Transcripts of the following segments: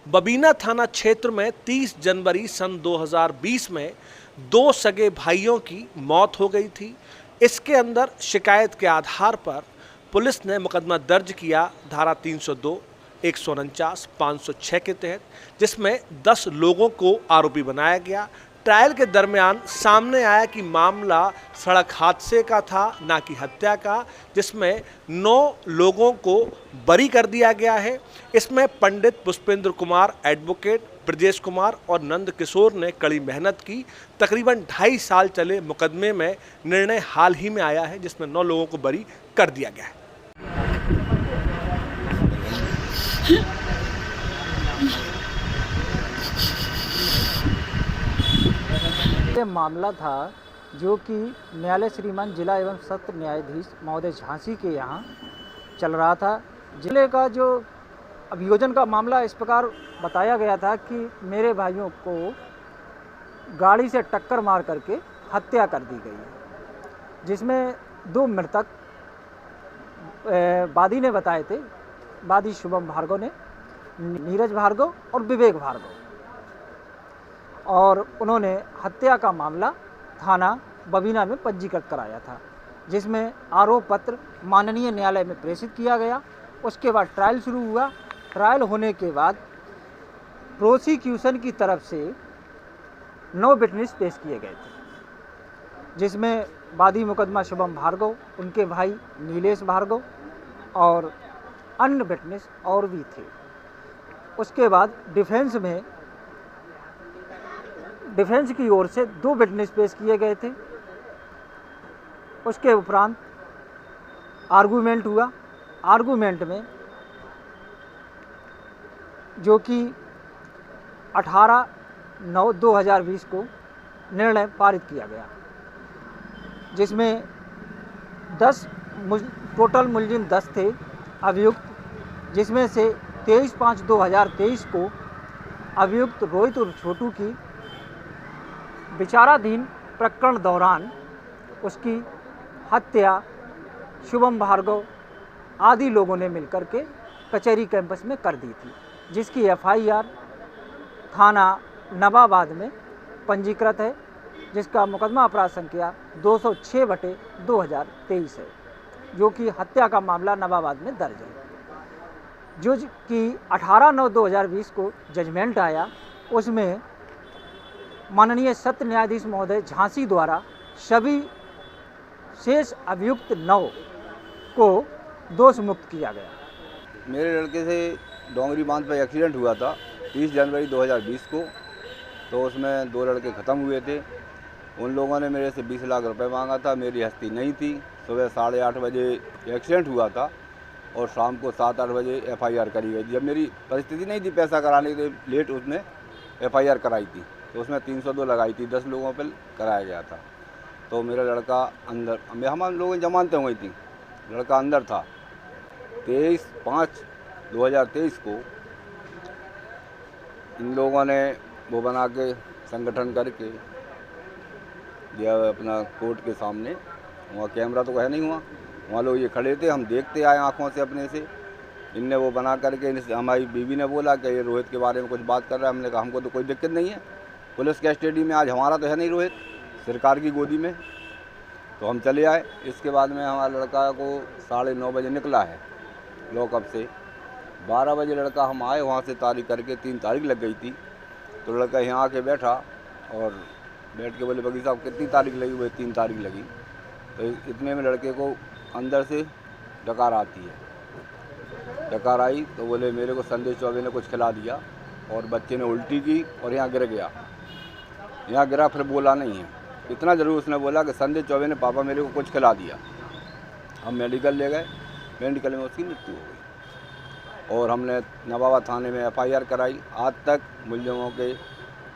बबीना थाना क्षेत्र में 30 जनवरी सन 2020 में 2 सगे भाइयों की मौत हो गई थी। इसके अंदर शिकायत के आधार पर पुलिस ने मुकदमा दर्ज किया धारा 302, 149, 506 के तहत, जिसमें 10 लोगों को आरोपी बनाया गया। ट्रायल के दरमियान सामने आया कि मामला सड़क हादसे का था, ना कि हत्या का, जिसमें 9 लोगों को बरी कर दिया गया है। इसमें पंडित पुष्पेंद्र कुमार, एडवोकेट ब्रजेश कुमार और नंद किशोर ने कड़ी मेहनत की। तकरीबन 2.5 साल चले मुकदमे में निर्णय हाल ही में आया है, जिसमें 9 लोगों को बरी कर दिया गया है। ये मामला था जो कि न्यायालय श्रीमान जिला एवं सत्र न्यायाधीश महोदय झांसी के यहाँ चल रहा था। जिले का जो अभियोजन का मामला इस प्रकार बताया गया था कि मेरे भाइयों को गाड़ी से टक्कर मार करके हत्या कर दी गई है, जिसमें 2 मृतक वादी ने बताए थे। वादी शुभम भार्गव ने, नीरज भार्गव और विवेक भार्गव, और उन्होंने हत्या का मामला थाना बबीना में पंजीकृत कराया था, जिसमें आरोप पत्र माननीय न्यायालय में प्रेषित किया गया। उसके बाद ट्रायल शुरू हुआ। ट्रायल होने के बाद प्रोसिक्यूशन की तरफ से 9 विटनेस पेश किए गए थे, जिसमें वादी मुकदमा शुभम भार्गव, उनके भाई नीलेश भार्गव और अन्य विटनेस और भी थे। उसके बाद डिफेंस की ओर से 2 विटनेस पेश किए गए थे। उसके उपरांत आर्गूमेंट हुआ। आर्गूमेंट में जो कि 18/9/2020 को निर्णय पारित किया गया, जिसमें 10 टोटल मुलजिम 10 थे अभियुक्त, जिसमें से 23/5/2023 को अभियुक्त रोहित और छोटू की विचाराधीन प्रकरण दौरान उसकी हत्या शुभम भार्गव आदि लोगों ने मिलकर के कचहरी कैंपस में कर दी थी, जिसकी FIR थाना नवाबाद में पंजीकृत है, जिसका मुकदमा अपराध संख्या 206/2023 है, जो कि हत्या का मामला नवाबाद में दर्ज है। जो कि 18/9/2020 को जजमेंट आया, उसमें माननीय सत्र न्यायाधीश महोदय झांसी द्वारा सभी शेष अभियुक्त 9 को दोष मुक्त किया गया। मेरे लड़के से डोंगरी बांध पर एक्सीडेंट हुआ था 30 जनवरी 2020 को, तो उसमें 2 लड़के ख़त्म हुए थे। उन लोगों ने मेरे से 20 लाख रुपए मांगा था। मेरी हस्ती नहीं थी। सुबह 8:30 बजे एक्सीडेंट हुआ था और शाम को 7-8 बजे FIR करी गई। जब मेरी परिस्थिति नहीं थी पैसा कराने के, लेट उसने FIR कराई थी, तो उसमें 302 लगाई थी, 10 लोगों पर कराया गया था। तो मेरा लड़का अंदर, हम लोगों की जमानतें हो गई थी, लड़का अंदर था। 23/5/2023 को इन लोगों ने वो बना के संगठन करके दिया अपना कोर्ट के सामने। वहाँ कैमरा तो कहीं नहीं हुआ, वहाँ लोग ये खड़े थे, हम देखते आए आँखों से अपने से। इनने वो बना करके, हमारी बीवी ने बोला कि ये रोहित के बारे में कुछ बात कर रहा है। हमने कहा हमको तो कोई दिक्कत नहीं है, पुलिस कस्टडी में आज हमारा तो है नहीं रोहित, सरकार की गोदी में, तो हम चले आए। इसके बाद में हमारा लड़का को 9:30 बजे निकला है लॉकअप से। 12 बजे लड़का हम आए वहाँ से तारीख करके, 3 तारीख लग गई थी। तो लड़का यहाँ आके बैठा और बैठ के बोले बगी साहब कितनी तारीख लगी? वो 3 तारीख लगी। तो इतने में लड़के को अंदर से डकार आती है। डकार आई तो बोले मेरे को संदेश चौबे ने कुछ खिला दिया और बच्चे ने उल्टी की और यहाँ गिर गया। यहाँ गिरा, फिर बोला नहीं है। इतना ज़रूर उसने बोला कि संदेश चौबे ने पापा मेरे को कुछ खिला दिया। हम मेडिकल ले गए, मेडिकल में उसकी मृत्यु हो गई और हमने नवाबाद थाने में FIR कराई। आज तक मुलजिमों के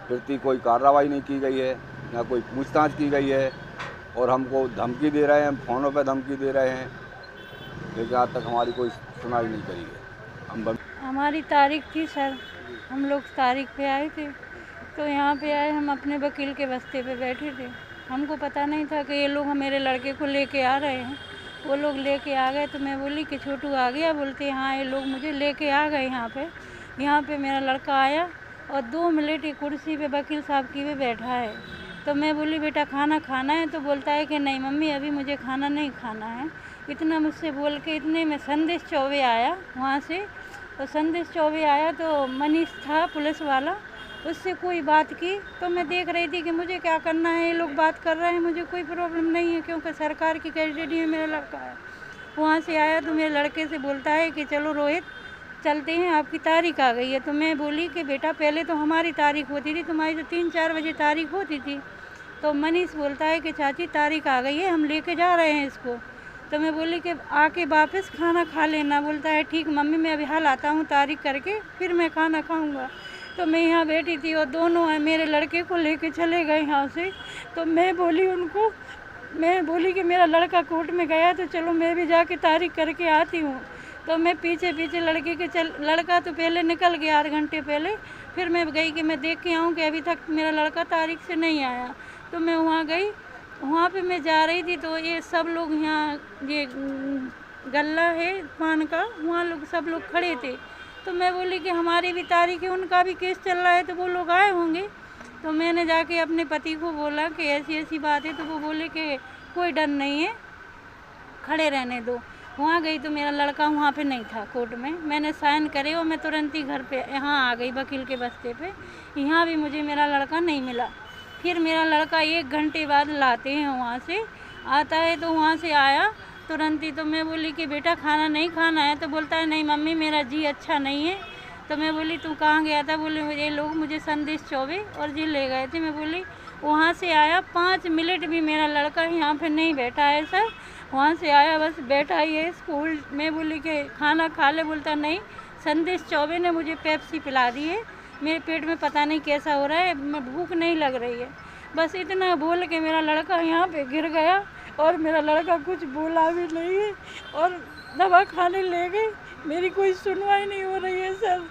प्रति कोई कार्रवाई नहीं की गई है, ना कोई पूछताछ की गई है, और हमको धमकी दे रहे हैं, फ़ोनों पर धमकी दे रहे हैं, लेकिन आज तक हमारी कोई सुनाई नहीं करी है। हमारी तारीख थी सर, हम लोग तारीख पे आए थे, तो यहाँ पे आए, हम अपने वकील के बस्ते पे बैठे थे। हमको पता नहीं था कि ये लोग मेरे लड़के को लेके आ रहे हैं। वो लोग लेके आ गए तो मैं बोली कि छोटू आ गया? बोलते हाँ ये लोग मुझे लेके आ गए यहाँ पे। यहाँ पे मेरा लड़का आया और 2 मिनट एक कुर्सी पे वकील साहब की पे बैठा है। तो मैं बोली बेटा खाना खाना है? तो बोलता है कि नहीं मम्मी अभी मुझे खाना नहीं खाना है। इतना मुझसे बोल के इतने में संदेश चौबे आया वहाँ से। तो संदेश चौबे आया तो मनीष था पुलिस वाला, उससे कोई बात की। तो मैं देख रही थी कि मुझे क्या करना है, ये लोग बात कर रहे हैं, मुझे कोई प्रॉब्लम नहीं है क्योंकि सरकार की कैडेटी में मेरा लड़का है। वहाँ से आया तो मेरे लड़के से बोलता है कि चलो रोहित चलते हैं, आपकी तारीख आ गई है। तो मैं बोली कि बेटा पहले तो हमारी तारीख होती थी, तुम्हारी तो 3-4 बजे तारीख होती थी। तो मनीष बोलता है कि चाची तारीख आ गई है, हम लेके जा रहे हैं इसको। तो मैं बोली कि आके वापस खाना खा लेना। बोलता है ठीक मम्मी मैं अभी हाल आता हूँ तारीख करके, फिर मैं खाना खाऊँगा। तो मैं यहाँ बैठी थी और दोनों मेरे लड़के को लेके चले गए यहाँ से। तो मैं बोली कि मेरा लड़का कोर्ट में गया तो चलो मैं भी जाके तारीख करके आती हूँ। तो मैं पीछे लड़के के लड़का तो पहले निकल गया 8 घंटे पहले। फिर मैं गई कि मैं देख के आऊँ कि अभी तक मेरा लड़का तारीख से नहीं आया। तो मैं वहाँ गई, वहाँ पे मैं जा रही थी तो ये सब लोग यहाँ ये गल्ला है पान का, वहाँ लोग सब लोग खड़े थे। तो मैं बोली कि हमारी भी तारीख है, उनका भी केस चल रहा है तो वो लोग आए होंगे। तो मैंने जाके अपने पति को बोला कि ऐसी ऐसी बात है। तो वो बोले कि कोई डर नहीं है, खड़े रहने दो। वहाँ गई तो मेरा लड़का वहाँ पे नहीं था कोर्ट में। मैंने साइन करे और मैं तुरंत ही घर पे यहाँ आ गई वकील के बस्ते पे। यहाँ भी मुझे मेरा लड़का नहीं मिला। फिर मेरा लड़का 1 घंटे बाद लाते हैं वहाँ से, आता है तो वहाँ से आया तुरंत ही। तो मैं बोली कि बेटा खाना नहीं खाना है? तो बोलता है नहीं मम्मी मेरा जी अच्छा नहीं है। तो मैं बोली तू कहाँ गया था? बोले ये लोग मुझे संदेश चौबे और जी ले गए थे। मैं बोली वहाँ से आया 5 मिनट भी मेरा लड़का यहाँ पे नहीं बैठा है सर। वहाँ से आया बस बैठा ही है स्कूल में। बोली कि खाना खा ले, बोलता नहीं संदेश चौबे ने मुझे पेप्सी पिला दी है, मेरे पेट में पता नहीं कैसा हो रहा है, मैं भूख नहीं लग रही है। बस इतना बोल के मेरा लड़का यहाँ पे गिर गया और मेरा लड़का कुछ बोला भी नहीं है और दवा खाने ले गई। मेरी कोई सुनवाई नहीं हो रही है सर।